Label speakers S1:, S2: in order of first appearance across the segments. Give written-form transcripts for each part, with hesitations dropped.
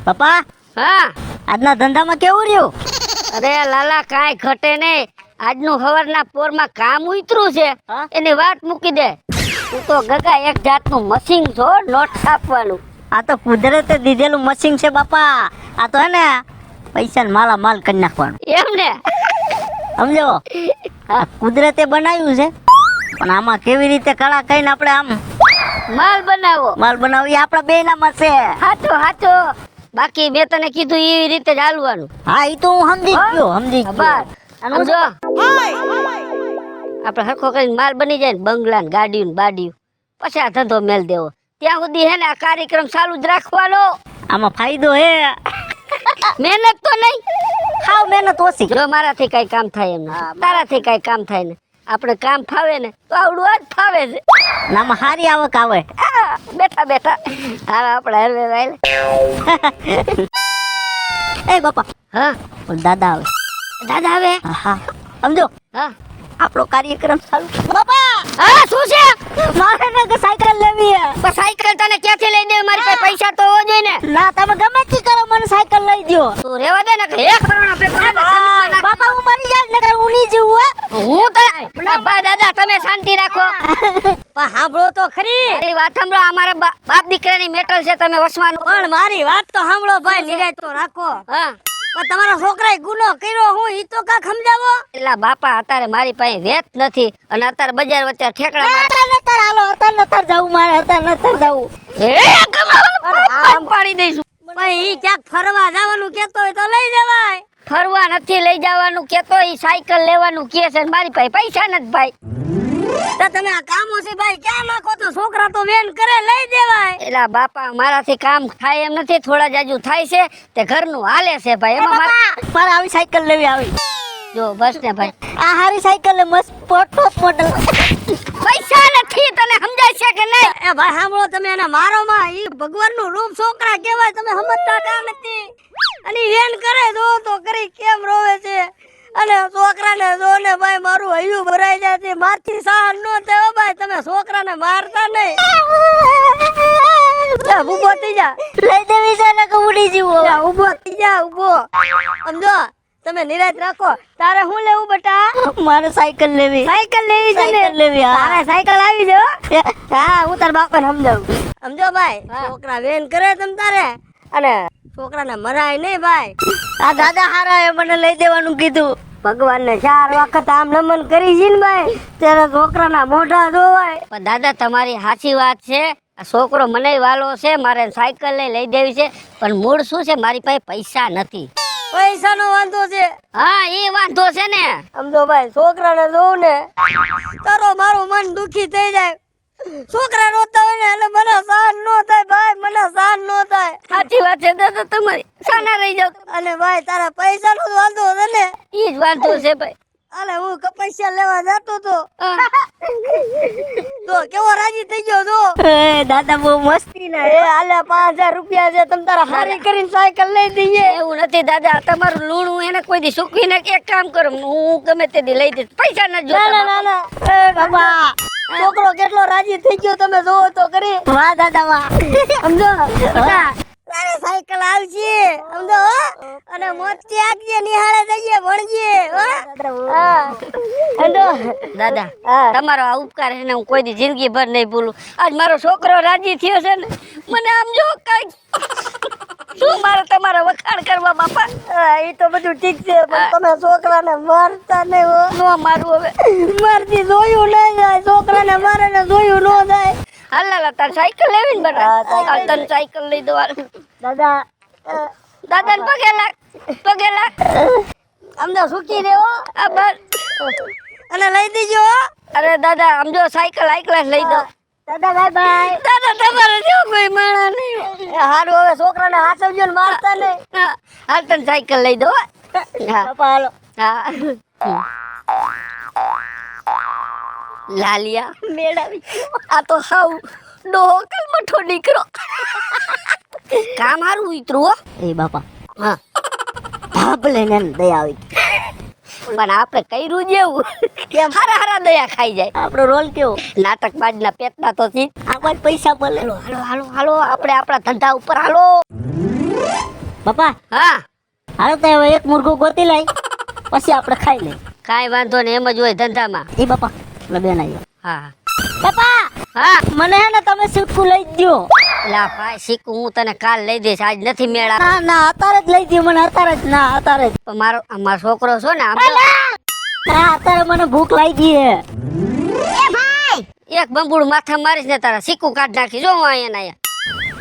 S1: પપ્પા
S2: હા
S1: આજના ધંધામાં કેવું રહ્યું?
S2: અરે લાલા કાંઈ ઘટે નહીં. આજનું સવારના પોરમાં કામ ઉતર્યું છે
S1: હા?
S2: એની વાત મૂકી દે. તું તો ગગા એક જાતનું મશીન છો નોટ છાપવાનું.
S1: આ તો કુદરતે દીધેલું મશીન છે બાપા. આ તો હે ને પૈસા માલા માલ કરી નાખવાનું,
S2: એમ ને?
S1: સમજો. આ કુદરતે બનાવ્યું છે, પણ આમાં કેવી રીતે કળા કઈને આપણે આમ
S2: માલ બનાવો.
S1: માલ બનાવીએ આપણા બેનામાં છે.
S2: હાચો હાચો. બાકી મેં તને કીધું એવી રીતે જ હાલવાનું.
S1: હા એ તો હું સમજી ગયો, સમજી ગયો.
S2: બસ આમ જો આપણે હરખો કરીને માલ બની જાય ને બંગલા ને ગાડીયું ને બાડીયું, પછી આ ધંધો મેલ દેવો. ત્યાં સુધી હે ને આ કાર્યક્રમ ચાલુ જ રાખવાનો.
S1: આમાં ફાયદો હે.
S2: મહેનત તો નહીં.
S1: હાવ મહેનત ઓછી.
S2: જો મારાથી કઈ કામ થાય એમ નથી, તારાથી કઈ કામ થાય ને આપણે કામ ફાવે ને તો આવડું આ જ ફાવે છે.
S1: આમાં સારી આવક આવે.
S2: બેઠા બેઠા હાલ આપણે હરવે વાયલે.
S1: એ બાપા,
S2: હા
S1: દાદા આવે.
S2: દાદા આવે.
S1: હા સમજો,
S2: હા
S1: આપણો કાર્યક્રમ ચાલુ. બાપા
S2: હા શું છે?
S1: મારે ને કે સાયકલ લેવી હે.
S2: બસ સાયકલ તને ક્યાંથી લઈ દે? મારી પાસે પૈસા તો હોવા જોઈએ ને.
S1: ના તમે ગમે તે કરો, મને સાયકલ લઈ દ્યો.
S2: તું રેવા દે ને કે 1 કરોડ પેપર.
S1: બાપા હું મરી જાય નકર હું નહીં જીવું હે.
S2: હું તો બા દાદા તમે શાંતિ રાખો.
S1: પણ સાંભળો તો ખરી.
S2: મારી વાત સાંભળો. અમારા બાપ દીકરાની મેટલ છે, તમે વસવાનું.
S1: પણ મારી વાત તો સાંભળો ભાઈ, નિરાય તો રાખો.
S2: હા
S1: પણ તમારા છોકરાએ ગુનો કર્યો, હું ઈ તો કાક સમજાવો.
S2: એલા બાપા અત્યારે મારી પાસે વેત નથી અને અત્યારે બજાર વચ્ચે ઠેકડા
S1: નતર હાલો, નતર જાવું મારે, નતર જાવું.
S2: આમ પાડી દઈશું.
S1: પણ ઈ ક્યાંક ફરવા જવાનું કેતો હોય તો લઈ જવાય.
S2: ફરવા નથી લઈ જવાનું કેતો, ઈ સાયકલ લેવાનું કે છે. મારી પાસે પૈસા નથી ભાઈ.
S1: તો તમે આ કામો છે ભાઈ ક્યાં નાખો? તો છોકરા તો વેન કરે, લઈ દેવાય.
S2: એલા બાપા મારાથી કામ થાય એમ નથી, થોડા જાજુ થાય છે તે ઘરનું હાલે છે ભાઈ. એમાં
S1: મારે આવી સાયકલ લેવી આવી.
S2: જો બસ ને ભાઈ,
S1: આ હારી સાયકલ ને મસ્ત પોટો મોડલ.
S2: પૈસા નથી, તને સમજાય છે કે નહીં?
S1: એ ભાઈ સાંભળો, તમે એને મારો માં, ઈ ભગવાનનું રૂપ છોકરા કહેવાય, તમે સમજતા કા નથી. અને ઈ વેન કરે તો કરી કેમ રોવે છે. અને છોકરાને જો ને ભાઈ મારું હૈયું ભરાઈ જાય છે. મારથી સહન નો થાય ભાઈ, તમે છોકરાને મારતા નહીં. ઉભો થઈ જા, લઈ દેવી છે ને કે ઉડી જીવો. ઉભો થઈ જા, ઉભો. સમજો, તમે નિરાશ રાખો. તારે શું લેવું બેટા? મારે સાયકલ લેવી. સાયકલ લેવી છે ને? લેવી. તારે સાયકલ આવી જો. હા હું તાર બાપાને સમજાવું. સમજો ભાઈ, છોકરા વેન કરે તમ તારે, અને છોકરાને મરાય નહીં ભાઈ. આ દાદા હારા એ મને લઈ દેવાનું કીધું. ભગવાનને 4 વખત આમ નમન કરી છે ને ભાઈ, ત્યારે છોકરાના મોઢા જોવાય.
S2: પણ દાદા તમારી સાચી વાત છે. આ છોકરો મને વાલો છે, મારે સાયકલ લઈ દેવી છે. પણ મૂળ શું છે, મારી પાસે પૈસા નથી.
S1: પૈસાનો વાંધો છે.
S2: હા એ વાંધો છે ને.
S1: સમજો ભાઈ, છોકરાને જોઉં ને તારો મારું મન દુખી થઈ જાય. છોકરા રોતા હોય ને એટલે મને સહન નો થાય ભાઈ, મને સહન નો થાય.
S2: સાચી વાત છે દાદા તમારી, સાના રહી જાવ.
S1: અને ભાઈ તારા પૈસાનો જ વાંધો છે ને?
S2: ઈ જ વાંધો છે ભાઈ.
S1: અલે હું કપૈયા લેવા જતો તો કેવો રાજી થઈ ગયો તો. દાદા બહુ મસ્તી ના. આલે 5000 રૂપિયા છે, તમ તારા હારી કરીને સાયકલ લઈ દઈએ.
S2: એવું નથી દાદા, તમારું લૂણું એને કોઈ દી સુકવીને એક કામ કરો, હું ગમે તે દી લઈ દઈશ. પૈસા ન જોતા.
S1: ના એ બાબા, છોકરો કેટલો રાજી થઈ ગયો તમે જોવો તો કરી. વાહ દાદા વાહ. સમજો તારે સાયકલ આવશે, સમજો. અને મોતી આગજે, નિહાળે જઈએ, ભણજે.
S2: દાદા તમારો આ ઉપકાર છે ને હું કોઈ દી જિંદગી ભર નહીં ભૂલું. આજ મારો છોકરો રાજી થયો છે ને, મને આમ જો કઈ શું મારે તમારા વખાણ કરવા બાપા.
S1: એ તો બધું ઠીક છે, પણ તમે છોકરાને મારતા નહીં હો.
S2: નો મારું હવે,
S1: મારથી જોયું નહીં જાય. છોકરાને મારે ને જોયું નો જાય.
S2: હાલ તાર સાયકલ લેવી ને બેટા. તને સાયકલ લઈ દો.
S1: દાદા
S2: દાદા ને પગે લાગ.
S1: સમજો સુખી રહ્યો.
S2: આ બસ.
S1: અને લઈ દીજો.
S2: અરે દાદા સમજો, સાયકલ હાઈ ક્લાસ લઈ દો.
S1: દાદા બાય બાય.
S2: દાદા તમારે જો કોઈ માણા નહીં.
S1: હારું હવે છોકરાને હાચવજો ને મારતા નહીં.
S2: હાલ તને સાયકલ લઈ દો. હા
S1: પપ્પા હાલો.
S2: હા લાલિયા
S1: મેળાવી.
S2: આ તો હાવ ડોહો કલમઠો દીકરો. કામ હારું ઉતરું હો.
S1: એ બાપા,
S2: હા
S1: ધાપ લઈને એને દયા આવી.
S2: પણ આપણે કર્યું જેવું કેમ હારા દયા ખાઈ જાય.
S1: આપણો રોલ કેવો?
S2: નાટક બાજના પેટના તો થી
S1: આમાં જ પૈસા મળે.
S2: હાલો આપણે આપણા ધંધા ઉપર હાલો.
S1: બાપા
S2: હા
S1: હાલો તો હવે એક મુર્ગો ગોતી લઈ પછી આપણે ખાઈ લઈ.
S2: કાંઈ વાંધો ને, એમ જ હોય ધંધામાં.
S1: એ બાપા એટલે બેન આવ્યો.
S2: હા
S1: બાપા
S2: હા
S1: મને હે ને તમે સિક્કું લઈ દ્યો.
S2: લા ભાઈ શીખું હું તને કાલ લઈ દઈશ, આજ નથી મેળા.
S1: ના ના અત્યારે જ લઈ દ્યો મને, અત્યારે જ. ના અત્યારે જ.
S2: પણ મારો છોકરો છો ને આમ તો
S1: હા અત્યારે મને ભૂખ લાગી છે.
S2: એક બંબુડ માથા મારીશ ને તારા શીખું કાઢ નાખી જો હું અહીંયા ને અહીંયા.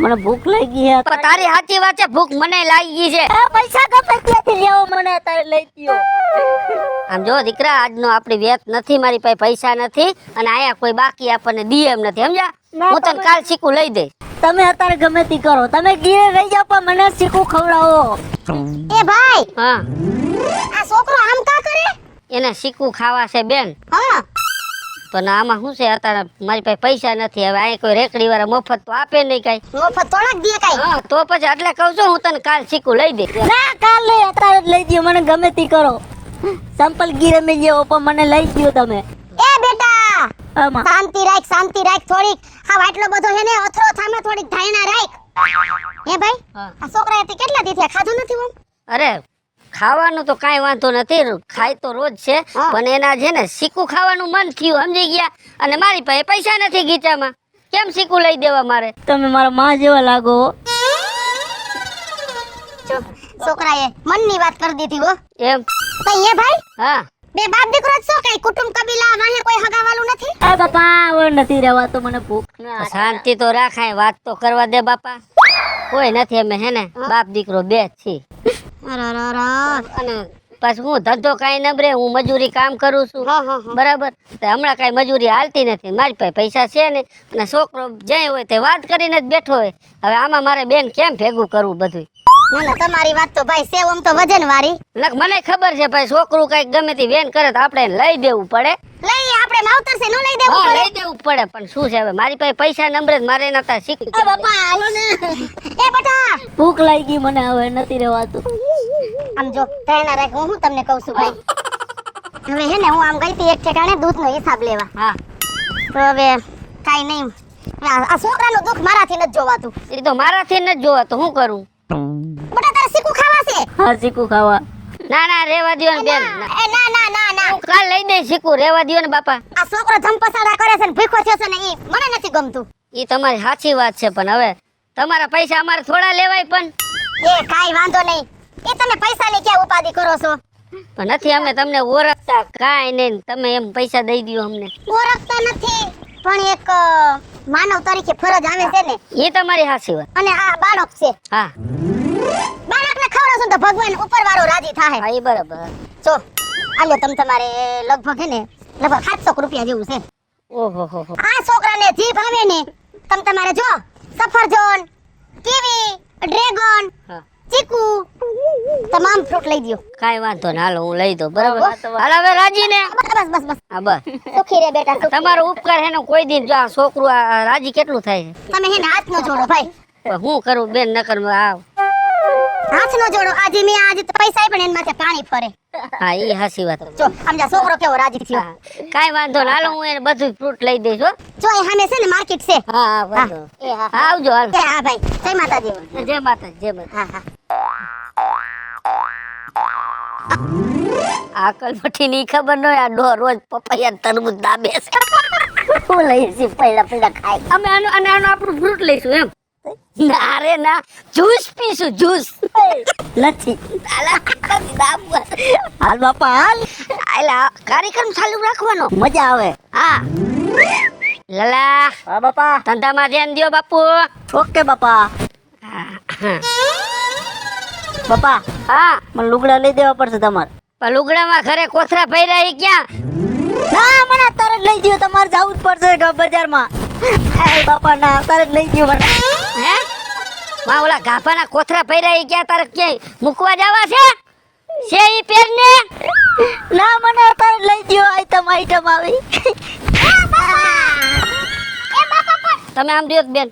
S1: મને ભૂખ લાગી છે.
S2: પણ તારી સાચી વાત છે, ભૂખ મને લાગી ગઈ છે.
S1: આ પૈસા ગમે ત્યાંથી લેવો મને અત્યારે લઈ દ્યો.
S2: આમ જો દીકરા, આજનો આપણી વેત નથી, મારી પાસે પૈસા નથી અને આયા કોઈ બાકી આપણને દી એમ નથી, સમજ્યા?
S1: ના,
S2: હું તને કાલ શીખું લઈ દઈશ.
S1: તમે અત્યારે ગમે તે કરો, તમે ગીરે રહી જાઓ પણ મને શીખું ખવડાવો.
S3: એ ભાઈ
S2: હા
S3: આ છોકરો આમ કા કરે?
S2: એને શીખું ખાવા છે બેન,
S3: હા
S2: પણ આમાં શું છે, અત્યારે મારી પાસે પૈસા નથી. હવે આ કોઈ રેકડી વાળા મફત તો આપે નહીં કઈ.
S3: મફત થોડાક દે કાઈ.
S2: હા તો પછી એટલે કહું છું હું તને કાલ શીખું લઈ દઈશ.
S1: ના કાલ લઈ, અત્યારે જ લઈ દ્યો મને ગમે તે કરો. સંપલ ગીરે મેં જેવો પણ મને લઈ દ્યો તમે.
S3: એ બેટા
S1: આમાં
S3: શાંતિ રાખ થોડીક. હા આટલો બધો હે ને અથરો થામે થોડીક ધાયણા રાખ. હે ભાઈ
S2: હા.
S3: આ છોકરાએ તે કેટલા દી થયા ખાધું નથી હું?
S2: અરે ખાવાનું તો કાંઈ વાંધો નથી, ખાય તો રોજ છે.
S3: હા.
S2: પણ એના છે ને શીખું ખાવાનું મન થયું, સમજી ગયા? અને મારી પાસે પૈસા નથી ગીચામાં, કેમ શીખું લઈ દેવા મારે?
S1: તમે મારા માં જેવા લાગો.
S3: જો છોકરાએ મનની વાત કરી દીધી હો.
S2: એમ?
S3: તઈ એ ભાઈ
S2: હા
S3: બે બાપ દીકરો જ છો, કઈ કુટુંબ કબીલા વાહે કોઈ હગાવાલું નથી?
S1: આ બાપા હવે નથી રહેવા તો મને ભૂખ ના.
S2: શાંતિ તો રાખાય, વાત તો કરવા દે બાપા. કોઈ નથી, અમે હે ને બાપ દીકરો બે જ છીએ. અને પાછું હું ધંધો કાંઈ નબરે, હું મજૂરી કામ કરું છું. બરાબર, તો હમણાં કાંઈ મજૂરી હાલતી નથી, મારી પાસે પૈસા છે ને. અને છોકરો જ્યાં હોય તે વાત કરીને જ બેઠો હોય. હવે આમાં મારે બેન કેમ ભેગું કરવું બધું?
S3: ના ના તમારી વાત તો ભાઈ સેવ આમ તો વજન વાળી.
S2: મને ખબર છે ભાઈ, છોકરું કઈક ગમે તે વેન કરે તો આપણે એને લઈ દેવું પડે.
S3: લઈ આપણે માવતર છે નો લઈ દેવું
S2: હા,
S3: પડે.
S2: લઈ દેવું પડે, પણ શું છે હવે મારી પાસે પૈસા નંબરે જ મારે નતા શીખ.
S3: એ બાપા હાલો ને. એ બેટા
S1: ભૂખ લાગી મને, હવે નથી રહેવાતું.
S3: આમ જો ધ્યાન રાખ, હું તમને કહું છું ભાઈ. હવે હે ને હું આમ ગઈ હતી એક ઠેકાણે દૂધનો હિસાબ લેવા.
S2: હા
S3: તો હવે કાઈ નહીં, આ છોકરાનું દુઃખ મારાથી નથી જોવાતું.
S2: એ તો મારાથી ન જોવા તો શું કરું?
S3: બેટા તારે શીખું ખાવા છે?
S1: હા શીખું ખાવા.
S2: ના ના રેવા દ્યો ને બેન,
S3: એ ના ના ના ના
S2: હું કાલ લઈ દઈશ શીખું, રેવા દ્યો ને બાપા.
S3: આ છોકરો ધમપસાડા કરે છે ને ભીખો થયો છે ને ઈ મને નથી ગમતું.
S2: એ તમારી સાચી વાત છે, પણ હવે તમારા પૈસા અમારે થોડા લેવાય. પણ
S3: એ કાઈ વાંધો નહીં, એ તમે પૈસાની ક્યાં ઉપાધિ કરો છો?
S2: પણ નથી અમે તમને ઓળખતા કાંઈ નહીં, તમે એમ પૈસા દઈ દ્યો અમને.
S3: ઓળખતા નથી પણ એક માનવ તરીકે ફરજ આવે છે ને.
S2: એ તમારી સાચી વાત.
S3: અને આ બાળક છે,
S2: હા
S3: બાળકને ખવડાવશો તો ભગવાન ઉપરવાળો રાજી થાય.
S2: હા એ બરાબર.
S3: જો આલ્યો તમ તમારે લગભગ હે ને લગભગ 700 રૂપિયા જેવું છે.
S2: ઓહો હો હો.
S3: આ છોકરાને જી ભાવે ને તમ તમારે જો સફરજન, કીવી, ડ્રેગન,
S2: હા
S3: ચીકુ તમામ ફ્રૂટ લઈ દ્યો.
S2: કાંઈ વાંધો ને, હાલો હું લઈ દઉં. બરાબર, હાલ હવે રાજી ને.
S3: બસ બસ બસ
S2: હા બસ,
S3: સુખી રે બેટા સુખી.
S2: તમારો ઉપકાર હે ને કોઈ દિન જો આ છોકરું આ રાજી કેટલું થાય છે.
S3: તમે હે ને હાથ નો જોડો ભાઈ,
S2: પણ હું કરું બેન, ન કરું આવ.
S3: હાથ નો જોડો. આજે મેં આજે તો પૈસા આપ્યા ને એના માથે પાણી ફરે.
S2: હા એ હાસી વાત.
S3: જો સમજા છોકરો કેવો રાજી થયો.
S2: હા, કાંઈ વાંધો ને, હાલો હું એને બધું ફ્રૂટ લઈ દઈશ હો.
S3: જો એ સામે છે ને માર્કેટ છે.
S2: હા હા વાંધો.
S3: એ હા
S2: હા, આવજો હાલ.
S3: એ હા ભાઈ જય માતાજી.
S2: જય માતા જય માતા.
S3: હા હા
S2: આકલ પઠી ની ખબર ન હોય, આ ડો રોજ પપૈયા તરબૂચ દાબે છે. હું લઈશ પૈડા પૈડા ખાય. અમે આનું આપણું ફ્રૂટ લઈશું એમ. ના રે ના, જ્યુસ પીશું જ્યુસ.
S1: લચ્છી. હાલ બાપા હાલ.
S2: આલા કાર્યક્રમ ચાલુ રાખવાનો,
S1: મજા આવે.
S2: હા. લલા
S1: હા બાપા.
S2: ધંધામાં ધ્યાન દ્યો બાપુ.
S1: ઓકે બાપા. બાપા
S2: હા
S1: મને લુગડા લઈ દેવા પડશે તમારે.
S2: પણ લુગડામાં ઘરે કોથરા ભર્યા એ ક્યાં?
S1: ના મને અત્યારે જ લઈ દ્યો, તમારે જવું જ પડશે બજારમાં. એ બાપા ના અત્યારે જ લઈ દ્યો મને.
S2: હે માં ઓલા ગાભાના કોથરા ભર્યા એ ક્યાં? તારે ક્યાંય મૂકવા જવા છે ઈ પહેરને?
S1: ના મને અત્યારે જ લઈ દ્યો, આઈટમ આવી.
S2: તમે આમ દ્યો બેન.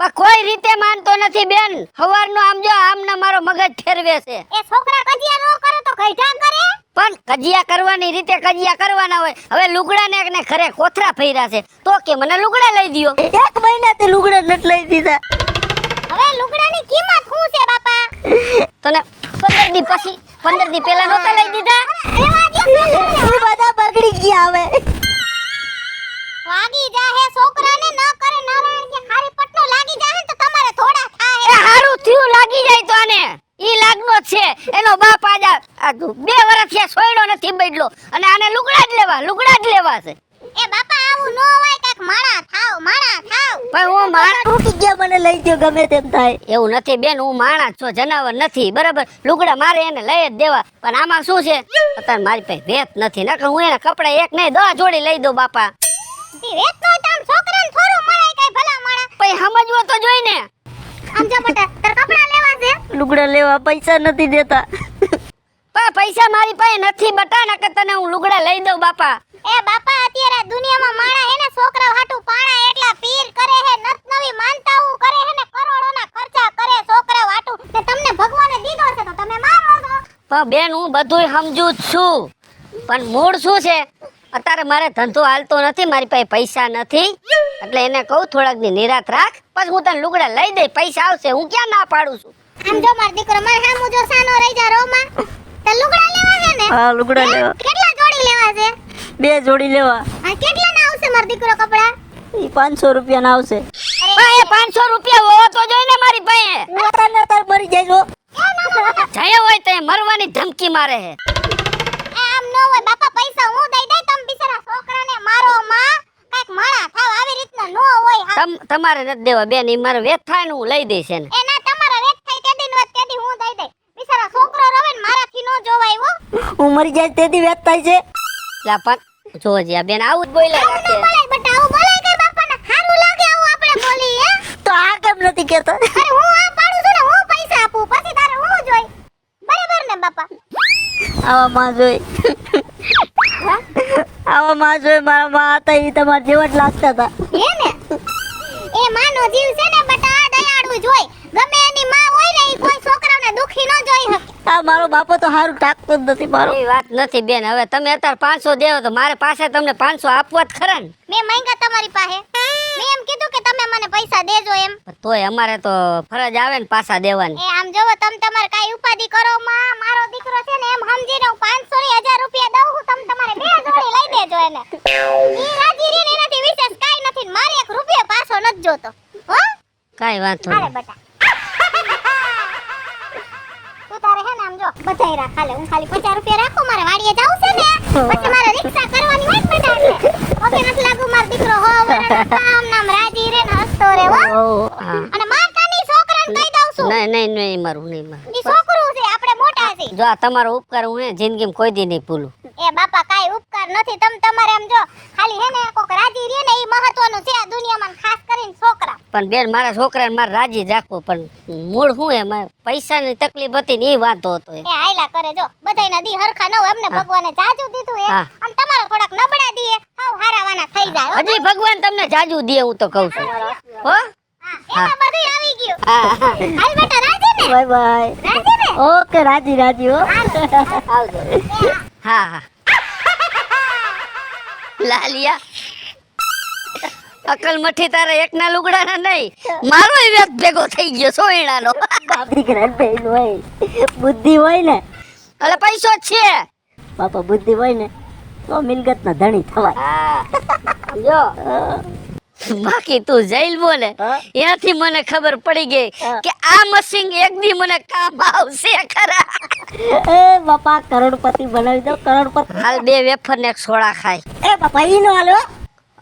S2: પણ કોઈ રીતે માનતો નથી બેન. હવારનો આમ જો આમને મારો મગજ ફેરવે છે.
S3: એ છોકરા કજિયા નો કરે તો કઈઠા કરે.
S2: પણ કજિયા કરવાની રીતે કજિયા કરવાના હોય. હવે લુગડા ને ઘરે કોથરા ફર્યા છે તો કે મને લુગડા લઈ દ્યો.
S1: 1 મહિનાથી લુગડા નથી લઈ દીધા.
S3: હવે લુગડાની કિંમત શું છે બાપા?
S2: તને 15 દી પછી 15 દી પહેલા નહોતા લઈ દીધા.
S1: એ બધા બગડી ગયા હવે.
S3: વાગી જાહે છોકરાને ન કરે નારાયણ કે ખારી પટ્ટો લાગી જાહે તો તમારે થોડા
S2: એ
S3: થાય.
S2: હારું થયું લાગી જાય તો આને. ઈ લાગનો જ છે એનો બાપ આજા આ 2 વર્ષથી સોયડો નથી બદલો અને આને લુગડા જ લેવા છે.
S3: એ બાપા આવું ન હોય કાક માણા થાવ.
S2: પણ હું માણા
S1: તૂટી ગયા મને લઈ દ્યો ગમે તેમ થાય.
S2: એવું નથી બેન, હું માણસ છું, જનાવર નથી, બરાબર. લુગડા મારે એને લઈ જ દેવા. પણ આમાં શું છે, અત્યારે મારી પાસે વેત નથી, નકર હું એના કપડા 1 નહીં 10 જોડી લઈ દઉં બાપા.
S3: તી વેત નો તામ છોકરાને થોડું મળાય કઈ ભલા માણા.
S2: પછી સમજવો તો જોઈ ને.
S3: આમ જો બટા તાર કપડા લેવા છે?
S1: લુગડા લેવા પૈસા નથી દેતા.
S2: પણ પૈસા મારી પાસે નથી બટા, નકર તને હું લુગડા લઈ દઉં બાપા.
S3: એ બાપા અત્યારે દુનિયામાં માણા હે ને છોકરા હાટુ પાણા એટલા પીર કરે હે, નત નવી માનતાઓ કરે હે ને કરોડોના ખર્ચા કરે છોકરા હાટુ. ને તમને ભગવાને દીધો છે તો તમે માનો છો.
S2: પણ બેન હું બધુંય સમજુ જ છું, પણ મૂળ શું છે, અત્યારે મારે ધંધો હાલતો નથી, મારી પાસે પૈસા નથી, એટલે એને કહું થોડાક દી નિરાત રાખ, પછી હું તને લુગડા લઈ દઈ, પૈસા આવશે, હું ક્યાં ના પાડું છું.
S3: આમ જો માર દીકરો માર હામુ જો સાનો રહી જા રોમાં. તે લુગડા લેવા છે ને?
S1: હા લુગડા લેવા.
S3: કેટલા જોડી લેવા છે?
S1: 2 જોડી લેવા.
S3: આ કેટલા ના આવશે માર દીકરો કપડા?
S1: ઈ 500 રૂપિયા ના આવશે.
S2: પણ એ 500 રૂપિયા હોવો તો જોઈએ ને મારી પાસે.
S1: તાર તાર મરી જાય છો.
S2: જયા હોય તો એ મરવાની ધમકી મારે છે.
S3: આમ ન હોય બાપા, પૈસા હું દઈ દઈ, તમે બિચારા છોકરાને મારો માં કાઈક માણા થાવ, આવી રીતના ન હોય. હા.
S2: તમારે નથી દેવા બેન, ઈ મારે વેત થાય ને હું લઈ દઈશ એને.
S3: એ ના તમારા વેત થાય તે દિન વાત તે દી હું દઈ દઈ. બિચારા છોકરો રવે ને મારાથી ન જોવાય હો.
S1: હું મરી જાય તેથી વેત થાય છે.
S2: લા પણ જોજી આ બેન આવું જ બોલ્યા
S3: આવું ન
S2: રાખે.
S3: બોલાય બટા, આવું બોલાય કે બાપાને સારું લાગે આવું આપણે બોલી હે?
S1: તો આ કેમ નથી કહેતા?
S3: અરે હું આ પાડું છું ને, હું પૈસા આપું, પછી તારે હું જોઈ. બરાબર ને બાપા?
S1: આવા માં જોઈ. આવા માં જોઈ મારા માં હતા ઈ તમારા જેવા જ લાગતા હતા.
S3: હે ને? એ માનો જીવ છે ને બટા, દયાળુ જ હોય. ગમે એની માં હોય ને ઈ કોઈ છોકરાને દુખી ન જોઈ શકે.
S1: આ મારો બાપો તો હારું ટાકતો જ નથી મારો.
S2: એ વાત નથી બેન, હવે તમે અત્યારે 500 દેવો તો મારે પાસે તમને 500 આપવા જ ખરા ને.
S3: મેં માંગ્યા તમારી પાસે. મેં એમ કીધું કે તમે મને પૈસા દેજો એમ.
S2: તોય અમારે તો ફરજ આવે ને પાછા દેવાની.
S3: એ આમ જોવો તમે તમારે કાઈ ઉપાધિ કરો માં, મારો દીકરો છે ને એમ સમજીને હું 500 ની 1000 રૂપિયા દઉં છું, તમે તમારે 2 જોડી લઈ દેજો એને. ઈ રાજી રીને એનાથી વિશેષ કાઈ નથી, ને મારે 1 રૂપિયો પાછો નથી જોતો. હો?
S2: કાઈ વાંધો
S3: હાલે
S2: નહીં.
S3: બટા. તું તારે હે ને આમ જો બધાય રાખ. હાલે હું ખાલી 50 રૂપિયા રાખું, મારે વાડીએ જાવું છે ને, પછી મારે રિક્ષા કરવાની હોય ને બધા એટલે. ઓકે નથી લાગુ મારો દીકરો હો વરાડા કામ નામ રાજી રે ને હસતો રે હો.
S2: હા.
S3: અને મારતા ની છોકરાને કહી દઉં છું.
S2: નહીં મારું નહીં મારું.
S3: ઈ છોકરું છે, આપણે મોટા છે.
S2: જો આ તમારો ઉપકાર હું હે જિંદગીમાં કોઈ દી નહીં ભૂલું.
S3: એ બાપા કાઈ ઉપકાર નથી, તમે તમારે આમ જો ખાલી હે ને કોક રાજી રે ને ઈ મહત્વનું છે આ દુનિયામાં, ખાસ કરીને છોકરા.
S2: પણ બેન મારા છોકરાને મારે રાજી જ રાખવો, પણ મૂળ શું હે મારે પૈસાની તકલીફ હતી ને એ વાંધો હતો એ.
S3: એ હાયલા કરે જો, બધાયના દી હરખા ન હોય, એમને ભગવાને જાજુ દીધું હે.
S2: હા.
S3: અને તમારા થોડાક નબળા દીએ હાવ હારાવાના થઈ જાય હો.
S2: હજી ભગવાન તમને જાજુ દે હું તો કહું છું. હો
S3: હા, એમાં બધું આવી ગયું.
S2: હા હા.
S3: હાલ બેટા રાજી ને?
S1: Bye bye.
S3: રાજી ને?
S1: ઓકે રાજી રાજી હો.
S2: આવજો. હા હા. લાલિયા અકલ મઠી તારે એકના લુગડાના નહીં, મારો વેત ભેગો થઈ ગયો સોયણાનો.
S1: બાપડી ઘર બેન હોય, બુદ્ધિ હોય ને
S2: એટલે પૈસો જ છે.
S1: બાપા, બુદ્ધિ હોય ને તો મિલકત ના ધણી થવાય.
S2: હા જો બાકી તું જઈલ બોલે
S1: હા?
S2: ત્યાંથી મને ખબર પડી ગઈ
S1: હા.
S2: કે આ મશીન એક દી મને કામ આવશે ખરા.
S1: એ બાપા, કરોડપતિ બનાવી દો, કરોડપતિ.
S2: હાલ 2 વેફર ને 1 સોડા ખાય.
S1: એ બાપા ઈ નો હાલો.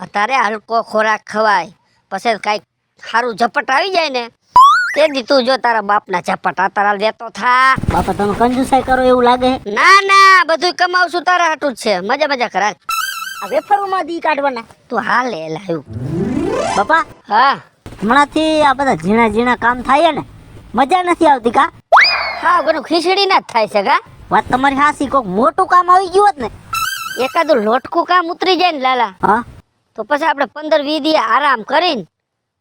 S2: અત્યારે હલકો ખોરાક ખવાય, પછી કઈક સારું ઝપટ આવી જાય ને તે દી તું જો તારા બાપના ઝપટ આ તારા લેતો થા.
S1: બાપા તમે કંજુસાઈ કરો એવું લાગે.
S2: ના ના બધું કમાવશું તારા હાટું જ છે, મજા કરા.
S1: આ વેફરોમાં દી કાઢવાના.
S2: તું હાલ એ લાવ્યું.
S1: બાપા
S2: હા
S1: હમણાંથી આ બધા ઝીણા ઝીણા કામ થાય ને મજા નથી આવતી કા.
S2: હા બધું ખીચડી ના જ થાય છે કા.
S1: વાત તમારી હાસી, કોક મોટું કામ આવી ગયું હોત ને.
S2: એકાદું લોટકું કામ ઉતરી જાય ને લાલા,
S1: હા
S2: તો પછી આપણે 15-20 દી આરામ કરીને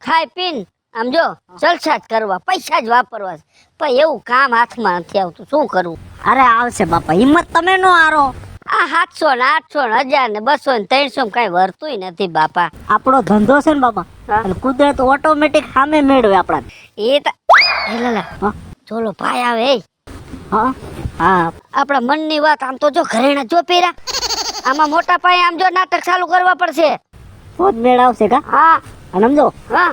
S2: ખાઈ પીને આમ જો જલસા જ કરવા, પૈસા જ વાપરવા છે. પણ એવું કામ હાથમાં નથી આવતું, શું કરવું?
S1: અરે આવશે બાપા, હિંમત તમે નો હારો.
S2: આ 700 ને 800 ને 1000 ને 200 ને 300 કઈ વર્તુંય નથી બાપા.
S1: આપણો ધંધો છે ને બાપા,
S2: હા.
S1: અને કુદરત ઓટોમેટિક સામે મેળવે આપણા.
S2: એ તો એ લાલા
S1: હા
S2: ચોલો ભાઈ આવે એ
S1: હા હા
S2: આપણા મનની વાત આમ તો જો ઘરેણા જો પેરા આમાં મોટા પાયે આમ જો નાટક ચાલુ કરવા પડશે.
S1: બહુ જ મેળ આવશે કા.
S2: હા
S1: અને સમજો
S2: હા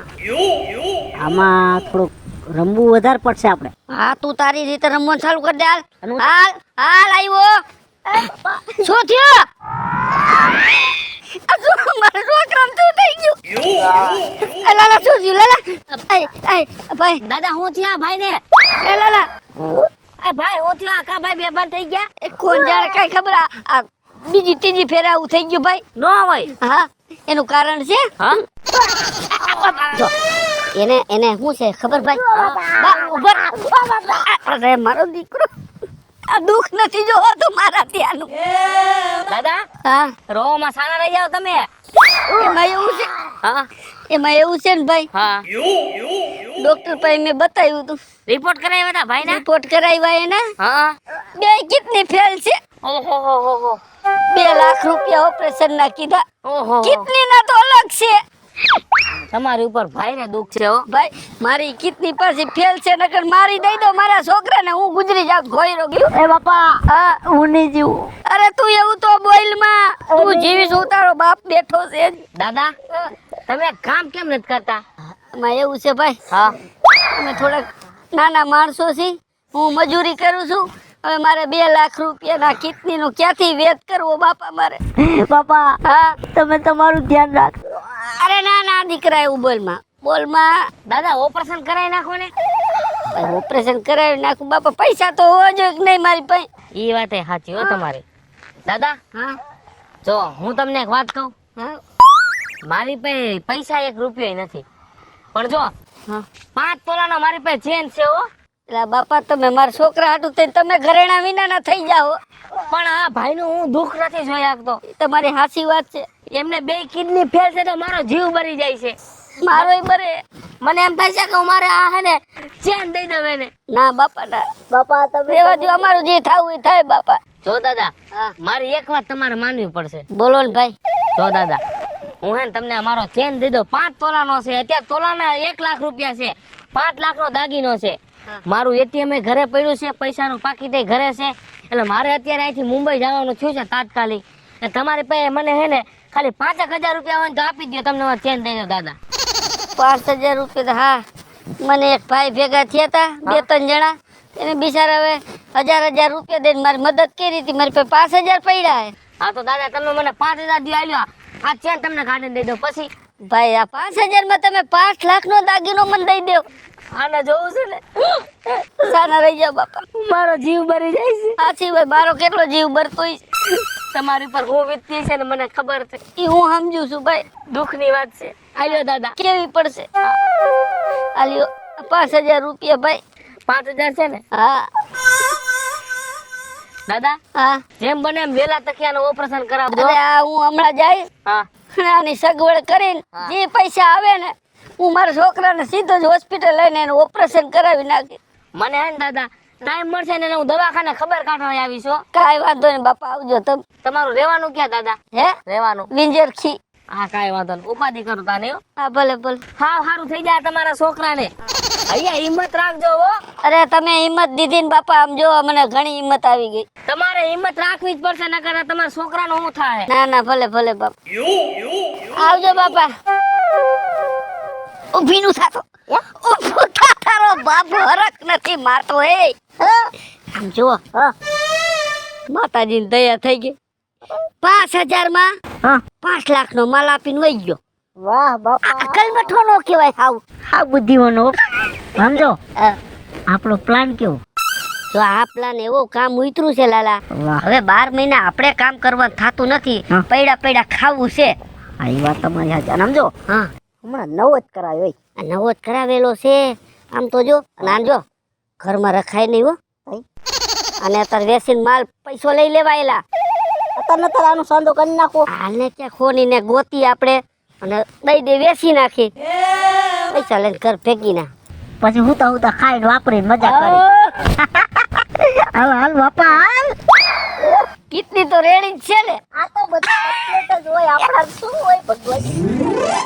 S1: આમાં થોડુંક રમવું વધારે પડશે આપણે.
S2: હા તું તારી રીતે રમવાનું ચાલુ કરી દે. હાલ હાલ હાલ આવ્યો. શું થયો? આ શું મારે છોકરાને શું થઈ ગયું? એ લાલા શું થયું લાલા? ભાઈ
S4: દાદા હું થયા ભાઈ ને
S2: એ લાલા
S4: ભાઈ હું થયા કા ભાઈ બેભાન થઈ ગયા
S2: એ કોણ જાણે કઈ ખબર આ બીજી ત્રીજી ફેરા આવું થઈ ગયું ભાઈ.
S4: નો હોય
S2: હા એનું કારણ છે
S4: હા
S2: જો એને એને શું છે ખબર ભાઈ? બા ઉભર. અરે મારો દીકરો આ દુઃખ નથી જોવાતું મારા ત્યાંનું.
S4: દાદા
S2: હા
S4: રો માં સાના રહી જાવ તમે
S2: એમાં એવું છે
S4: હા
S2: એમાં એવું છે ને ભાઈ
S4: હા
S2: ડોક્ટર પાસે મેં બતાવ્યું હતું,
S4: રિપોર્ટ કરાવ્યા હતા ભાઈ ને
S2: રિપોર્ટ કરાવ્યા એના
S4: હા
S2: બે કિડની ફેલ છે.
S4: ઓહો હો હો હો
S2: 2 લાખ રૂપિયા ઓપરેશન ના કીધા.
S4: ઓહો
S2: કિડની ના તો અલગ છે
S4: તમારી ઉપર ભાઈ ને દુઃખ છે હો
S2: ભાઈ. મારી કિડની પાછી ફેલ છે નકર મારી દઈ દો મારા છોકરાને, હું ગુજરી જાઉં. ખોઈરો ગયો
S1: એ બાપા
S2: હા
S1: હું નહીં જીવું.
S2: અરે તું એવું તો બોલ માં, તું જીવીશ હું તારો બાપ બેઠો છે.
S4: દાદા તમે કામ કેમ નથી કરતા
S2: એમાં એવું છે ભાઈ
S4: હા
S2: અમે થોડાક નાના માણસો છીએ, હું મજૂરી કરું છું. હવે મારે 2 લાખ રૂપિયાના કિડની નું ક્યાંથી વેત કરવો બાપા મારે?
S1: બાપા
S2: હા
S1: તમે તમારું ધ્યાન રાખજો.
S2: અરે ના ના દીકરા એવું બોલમાં
S4: દાદા ઓપરેશન કરાવી નાખો ને
S2: ઓપરેશન કરાવી નાખું બાપા. પૈસા તો હોવા જોઈએ કે નહીં મારી પાસે?
S4: એ વાત એ સાચી હો તમારી. દાદા
S2: હા
S4: જો હું તમને એક વાત કહું,
S2: હા
S4: મારી પાસે પૈસા 1 રૂપિયો નથી, પણ જો
S2: હા
S4: 5 તોલાનો મારી પાસે ચેન છે હો.
S2: એટલે બાપા તમે મારા છોકરા હાટું થઈને તમે ઘરેણા વિના ના થઈ જાઓ.
S4: પણ આ ભાઈ નું હું દુઃખ નથી જોઈ શકતો.
S2: એ તમારી હાચી વાત છે.
S4: એમને 2 કિડની ફેલ છે તો મારો જીવ બરી જાય છે.
S2: મારોય બરે.
S4: મને એમ થાય છે કે હું મારે આ હે ને ચેન દઈ દઉં એને.
S2: ના બાપા ના,
S1: બાપા તમે
S2: રેવા દો, અમારું જે થાવું એ થાય બાપા.
S4: જો દાદા
S2: હા
S4: મારી એક વાત તમારે માનવી પડશે.
S2: બોલો ને ભાઈ.
S4: જો દાદા હું હે ને તમને મારો ચેન દઈ દઉં. 5 તોલાનો છે, અત્યારે તોલાના 1 લાખ રૂપિયા છે, 5 લાખનો દાગીનો છે. મારું એટીએમ એ ઘરે પડ્યું છે, પૈસાનું પાકીટ એ ઘરે છે. એટલે મારે અત્યારે અહીંથી મુંબઈ જવાનું થયું છે તાત્કાલિક. એટલે તમારી પાસે મને હે ને ખાલી 5,000 રૂપિયા હોય તો આપી દો, તમને મારો ચેન દઈ દો દાદા.
S2: 5000 રૂપિયા તો હા. મને એક ભાઈ ભેગા થયા હતા 2-3 જણા, એને બિચારા હવે 1000 રૂપિયા દઈને મારી મદદ કરી હતી. મારી પાસે 5000 પડ્યા હે.
S4: હા તો દાદા તમે મને 5,000 દી આલ્યો, આ ચેન તમને કાઢીને દઈ દો. પછી
S2: ભાઈ આ 5000 માં તમે 5 લાખનો દાગીનો મને દઈ દો.
S4: આને જોવું છે ને
S2: સાના રહી જાઓ બાપા.
S4: મારો જીવ બરી જાય છે.
S2: સાચી ભાઈ, મારો કેટલો જીવ બરતોય છે
S4: તમારી પર હું વીતતી છે ને મને ખબર છે.
S2: એ હું સમજુ છું ભાઈ.
S4: દુઃખની વાત છે. આલ્યો દાદા
S2: કેવી પડશે? આલ્યો 5000 રૂપિયા ભાઈ.
S4: 5,000 છે ને
S2: હા
S4: દાદા
S2: હા.
S4: જેમ બને એમ વેલા તકિયાનું ઓપરેશન કરાવજો.
S2: અરે આ હું હમણાં જાય
S4: હા
S2: આની સગવડ કરીને જે પૈસા આવે ને હું મારા છોકરાને સીધો જ હોસ્પિટલ લઈને એનું ઓપરેશન કરાવી નાખી.
S4: મને હે ને દાદા ટાઈમ મળશે ને હું દવાખાને ખબર કાઢવા આવીશ હો.
S2: કાંઈ વાંધો નહીં બાપા, આવજો તમે.
S4: તમારું રહેવાનું ક્યાં દાદા?
S2: હે
S4: રહેવાનું
S2: વિંજરખી.
S4: હા કાંઈ વાંધો નહીં, ઉપાધિ કરું તાને હો.
S2: હા ભલે ભલે.
S4: હા સારું થઈ જાય તમારા છોકરાને. અહીંયા હિંમત રાખજો હો.
S2: અરે તમે હિંમત દીધી ને બાપા, આમ જો મને ઘણી હિંમત આવી ગઈ.
S4: તમારે હિંમત રાખવી જ પડશે, નકર તમારા છોકરાનું શું થાય?
S2: ના ના ભલે ભલે બાપા. આવજો બાપા. ઊભી નું થાતો. ઊભું થા, તારો બાપ હરખ નથી મારતો. હે આમ જો માતાજીની દયા થઈ ગઈ. 5000 માં
S1: હા
S2: 5 લાખનો માલ આપીને વહી ગયો.
S1: વાહ બાપા,
S2: અકલ મઠો નો કહેવાય હાવ.
S1: હા બુદ્ધિવાનો. સમજો આપણો પ્લાન કેવો?
S2: જો આ પ્લાન એવો કામ ઉતર્યું છે લાલા.
S1: વાહ.
S2: હવે 12 મહિના આપણે કામ કરવા થતું નથી,
S1: હા.
S2: પૈડા ખાવું છે.
S1: આ એ વાત તમારી સાચી. અને સમજો
S2: હા
S1: હમણાં નવો જ કરાયો.
S2: આ નવો જ કરાવેલો છે. આમ તો જો અને આમ જો ઘરમાં રખાય નહીં હો. અને અત્યારે વેસીન માલ પૈસો લઈ લેવાયેલા.
S1: અત્યારે આનો સાંધો કરી નાખો.
S2: હાલને ક્યાં ખોની ને ગોતી આપણે અને દઈ દે વેચી નાખી પૈસા લઈને ઘર ફેંકી ના
S1: પછી હું ખાઈને વાપરીને મજા કરી હાલ હાલ બાપા હાલ
S2: કિડની તો રેડી જ છે ને
S1: આ તો બધું કમ્પ્લીટ જ હોય આપણા શું હોય ભગવાન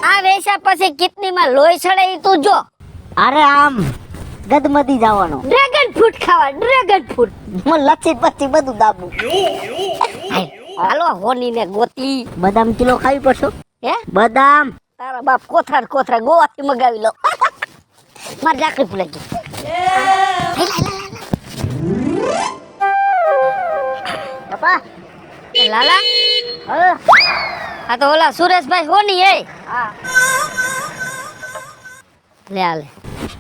S2: આ વેચા પછી કિડની માં લોહી ચડે ઈ તું જો
S1: અરે આમ ગદમદી જવાનો
S2: ડ્રેગન ફ્રૂટ ખાવા ડ્રેગન ફ્રૂટ
S1: મને લચ્છી પછી બધું દાબું
S2: હાલો હોની ને ગોતી
S1: બદામ કિલો ખાવી પડશે
S2: હે
S1: બદામ
S2: તારા બાપ કોથરા ગોવાથી મગાવી લો મારી લાકડી ભૂલાઈ ગઈ
S1: બાપા
S2: એ લાલા
S1: હા
S2: આ તો ઓલા સુરેશભાઈ હોની હે
S1: હા
S2: લે આલે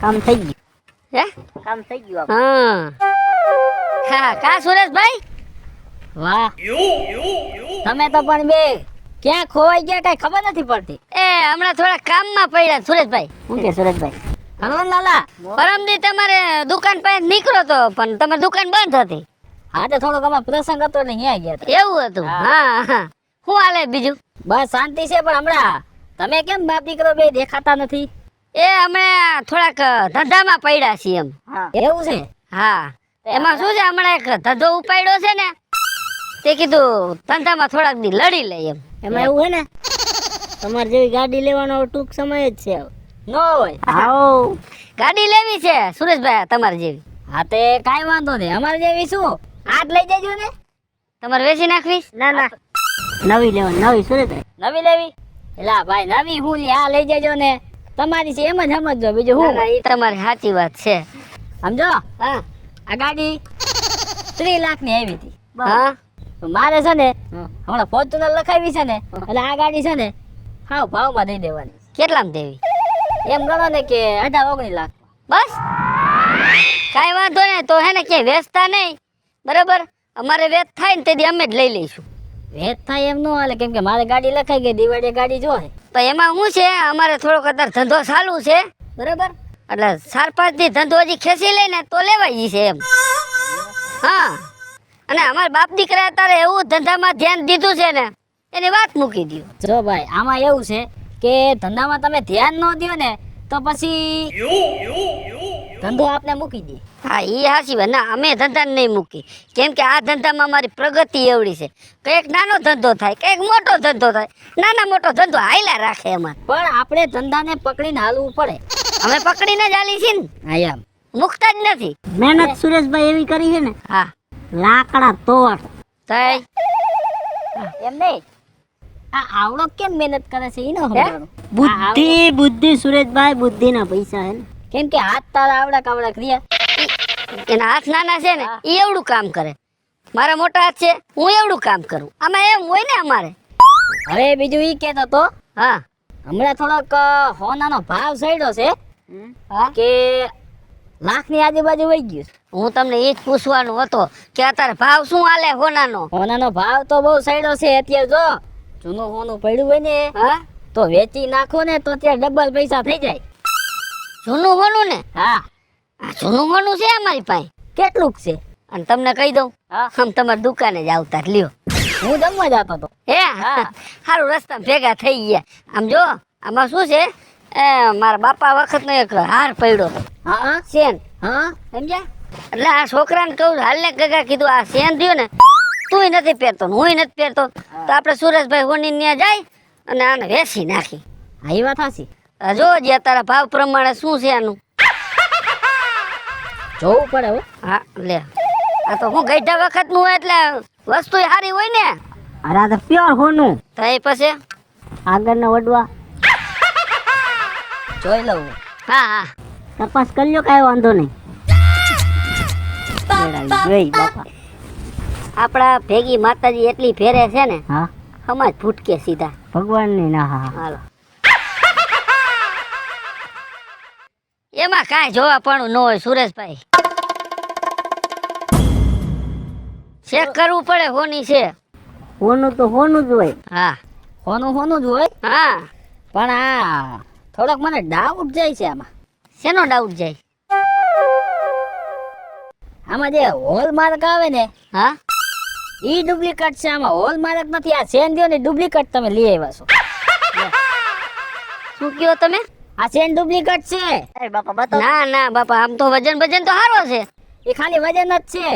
S1: કામ થઈ ગયું
S2: હે
S1: કામ થઈ ગયું આપણે.
S2: હા કા સુરેશભાઈ
S4: વાહ તમે તો પણ બે ક્યાં ખોવાઈ ગયા કઈ ખબર નથી પડતી.
S2: એ હમણાં થોડા કામમાં પડ્યા સુરેશભાઈ
S1: શું કે સુરેશભાઈ
S4: હલો લાલા
S2: પરમદી તમારે દુકાન પાસે નીકળો તો પણ તમારી દુકાન બંધ હતી
S4: આજે થોડોક અમારો પ્રસંગ હતો ને અહીંયા ગયા હતા.
S2: એવું હતું હા હા શું હાલે બીજું
S4: બસ શાંતિ છે પણ હમણાં તમે કેમ બાપ દીકરો બે દેખાતા નથી?
S2: એ અમે થોડાક ધંધામાં પડ્યા છીએ એમ
S1: હા
S4: એવું છે?
S2: હા એમાં શું છે હમણાં એક ધંધો ઉપાડ્યો છે ને તે કીધું ધંધામાં થોડાક દી લડી લે એમ
S1: એમાં એવું હે ને તમારે જેવી ગાડી લેવાનો ટૂંક સમય જ છે હવે.
S4: ન હોય.
S1: આવો
S2: ગાડી લેવી છે સુરેશભાઈ તમારે જેવી
S4: હા તે કાંઈ વાંધો નહીં અમારે જેવી શું હાથ લઈ જજો ને.
S2: તમારે વેચી નાખવી
S1: ના ના નવી લેવાની નવી સુરેશભાઈ
S4: નવી લેવી? એલા ભાઈ નવી હું લી આ લઈ જજો ને તમારી છે એમ જ સમજજો બીજું
S2: ના,
S4: હું
S2: ના, ઈ તમારી સાચી વાત છે
S4: સમજો.
S2: હા
S4: આ ગાડી 3 લાખ ની આવી હતી.
S2: હા
S4: તો મારે છે ને હમણાં ફોર્ચ્યુનર લખાવી છે ને એટલે આ ગાડી છે ને હાવ ભાવમાં દઈ દેવાની.
S2: કેટલામાં દેવી
S4: એમ ગણો ને કે 18-19 લાખ.
S2: બસ કાંઈ વાંધો નહીં તો હે ને ક્યાંય વેચતા નહીં બરાબર અમારે વેચ થાય ને તેથી અમે જ લઈ લઈશું
S4: વેચ થાય એમ ન હાલે કેમ કે મારે ગાડી લખાઈ ગઈ દિવાળી ગાડી જોહે.
S2: તો એમાં શું છે અમારે થોડોક અત્યારે ધંધો ચાલુ છે બરાબર એટલે 4-5 દી ધંધો હજી ખેંચી લઈને તો લેવાય જશે એમ હા અને અમારા બાપ દીકરા અત્યારે એવું ધંધામાં ધ્યાન દીધું છે ને એની વાત મૂકી દો
S4: જો ભાઈ આમાં એવું છે કે ધંધામાં તમે ધ્યાન ન દો ને તો પછી ધંધો આપને મૂકી દે.
S2: હા એ હાચી વાત ના અમે ધંધા નહીં મૂકી કેમ કે આ ધંધામાં અમારી પ્રગતિ એવડી છે કંઈક નાનો ધંધો થાય કંઈક મોટો ધંધો થાય નાના મોટો ધંધો હાયલા રાખે અમારે
S4: પણ આપણે ધંધાને પકડીને હાલવું પડે.
S2: અમે પકડીને જ હાલી છીએ ને
S4: હા એમ
S2: મુકતા જ નથી
S1: મહેનત સુરેશભાઈ એવી કરી છે ને
S2: હા
S1: લાકડા તોડ
S2: તઈ
S4: એમ નહીં આ આવડો કેમ મહેનત કરે છે ઈ ન સમજાણું.
S1: બુદ્ધિ બુદ્ધિ સુરેશભાઈ બુદ્ધિ ના પૈસા હે ને
S4: કેમ કે હાથ તારા આવડા કાવડા ક્રિયા.
S2: એના હાથ નાના છે ને એ એવડું કામ કરે મારા મોટા હાથ છે હું એવડું કામ કરું આમાં એમ હોય ને અમારે
S4: હવે બીજું ઈ કહેતો તો
S2: હા
S4: હમણાં થોડોક હોનાનો ભાવ સડ્યો છે
S2: હા
S4: કે લાખની આજુબાજુ વહી ગયું છે.
S2: હું તમને એ જ પૂછવાનું હતો કે અત્યારે ભાવ શું હાલે હોનાનો
S4: હોનાનો ભાવ તો બહુ સડ્યો છે અત્યારે જો જૂનું હોનું પડ્યું હોય ને
S2: હા
S4: તો વેચી નાખો ને તો ત્યાં ડબલ પૈસા થઈ જાય.
S2: જૂનું હોનું ને
S4: હા
S2: આ જૂનું હોનું છે અમારી પાસે
S4: કેટલુંક છે.
S2: અને તમને કહી દઉં
S4: હા
S2: આમ તમારી દુકાને જ આવતા લ્યો
S4: હું જમવા જતો હતો.
S2: હે
S4: હા.
S2: સારું રસ્તા ભેગા થઈ ગયા આમ જો આમાં શું છે એ મારા બાપા વખતનો એક હાર પડ્યો હતો
S4: હા
S2: સેન
S4: હા
S2: સમજ્યા એટલે આ છોકરાને કહું હાલ ને ગગા કીધું આ સેન રહ્યો ને તુંય નથી પહેરતો ને હુંય નથી પહેરતો તો આપણે સુરેશભાઈ હોની ત્યાં જાય અને આને વેચી નાખી
S4: હા એ વાત હાચી.
S2: જો જે તારા ભાવ પ્રમાણે શું છે આનું
S4: જોવું પડે હો.
S2: હા લે આ તો હું ગઈઢા વખત નું હોય એટલે વસ્તુ સારી હોય ને
S1: અરે આ તો પ્યોર હોનું
S2: તો એ પછી
S1: આગળના વડવા
S4: જોઈ લઉં.
S2: હા હા
S1: તપાસ કરી લ્યો કાંઈ વાંધો નહીં મેળાવી જોઈ બાપા
S2: આપણા ભેગી માતાજી એટલી ફેરે છે ને
S1: હા
S2: સમાજ ફૂટકે સીધા
S1: ભગવાનની ના હા
S2: હાલો એમાં કાંઈ જોવા પણ ન હોય સુરેશભાઈ ચેક કરવું પડે હોની છે
S1: હોનું તો હોનું જ હોય
S2: હા
S4: હોનું જ હોય
S2: હા
S4: પણ આ થોડોક મને ડાઉટ જાય છે આમાં.
S2: શેનો ડાઉટ જાય
S4: આમાં જે હોલ માર્ક આવે ને
S2: હા
S4: ઈ ડુપ્લિકેટ છે આમાં હોલ માર્ક નથી. આ સેન દ્યો ને ડુપ્લિકેટ તમે લઈ આવ્યા છો.
S2: શું કયો તમે?
S4: આ ચેન ડુપ્લિકેટ છે.
S1: એ બાપા બતાવો.
S2: ના ના બાપા, આમ તો વજન તો સારો છે.
S4: એ ખાલી વજન જ છે,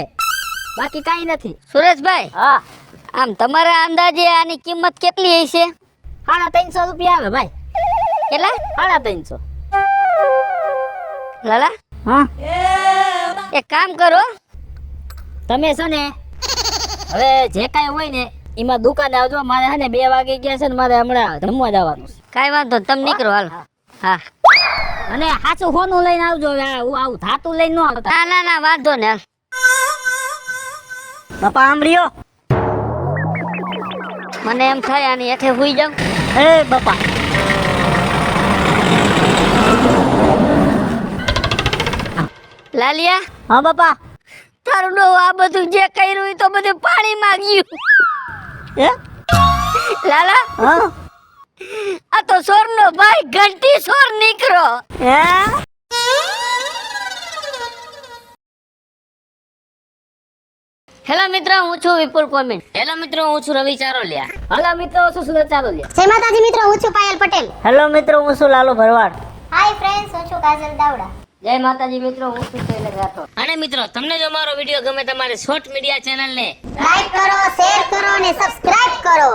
S4: બાકી કાઈ નથી.
S2: સુરેશભાઈ,
S4: હા,
S2: આમ તમારા અંદાજે આની કિંમત કેટલી હશે?
S4: 350 રૂપિયા આવે ભાઈ.
S2: કેટલા?
S4: 350.
S2: લાલા,
S1: હા
S2: એક કામ કરો,
S4: તમે છે ને હવે જે કાઈ હોય ને એમાં દુકાને આવજો. મારે છે ને 2 વાગે ગયા છે ને મારે હમણાં જમવા જવાનું છે.
S2: કાંઈ વાંધો નહીં, તમે નીકળો હાલ. હા,
S4: અને સાચું હોનું લઈને આવજો. આવું ધાતું લઈને ન આવતા.
S2: ના ના ના વાંધો ને હાલ.
S1: બાપા આમ રહ્યો.
S2: મને એમ થાય આની હેઠે હુઈ જાઉં.
S1: એ બાપા
S2: લાલિયા,
S1: હા બાપા.
S2: તારું ડોહું આ બધું જે કર્યું એ તો બધું પાણી માંગ્યું.
S1: એ
S2: લાલા,
S1: હા
S2: આ તો સોરનો ભાઈ ઘંટી સોર નીકળો.
S1: એ
S2: હેલો મિત્રો, હું છું વિપુલ કોમેન્ટ.
S4: હેલો મિત્રો, હું છું રવિ ચારોલિયા. હેલો મિત્રો, હું છું સુરત ચારોલિયા.
S3: જય માતાજી મિત્રો, હું છું પાયલ પટેલ.
S1: હેલો મિત્રો, હું છું લાલુ ભરવાડ.
S3: હાય ફ્રેન્ડ્સ, હું છું કાજલ દાવડા.
S2: જય માતાજી મિત્રો, હું છું શૈલેષ રાઠોડ.
S4: અને મિત્રો, તમને જો મારો વિડીયો ગમે તમારે શોર્ટ મીડિયા ચેનલ ને
S3: લાઈક કરો, શેર કરો અને સબસ્ક્રાઇબ કરો.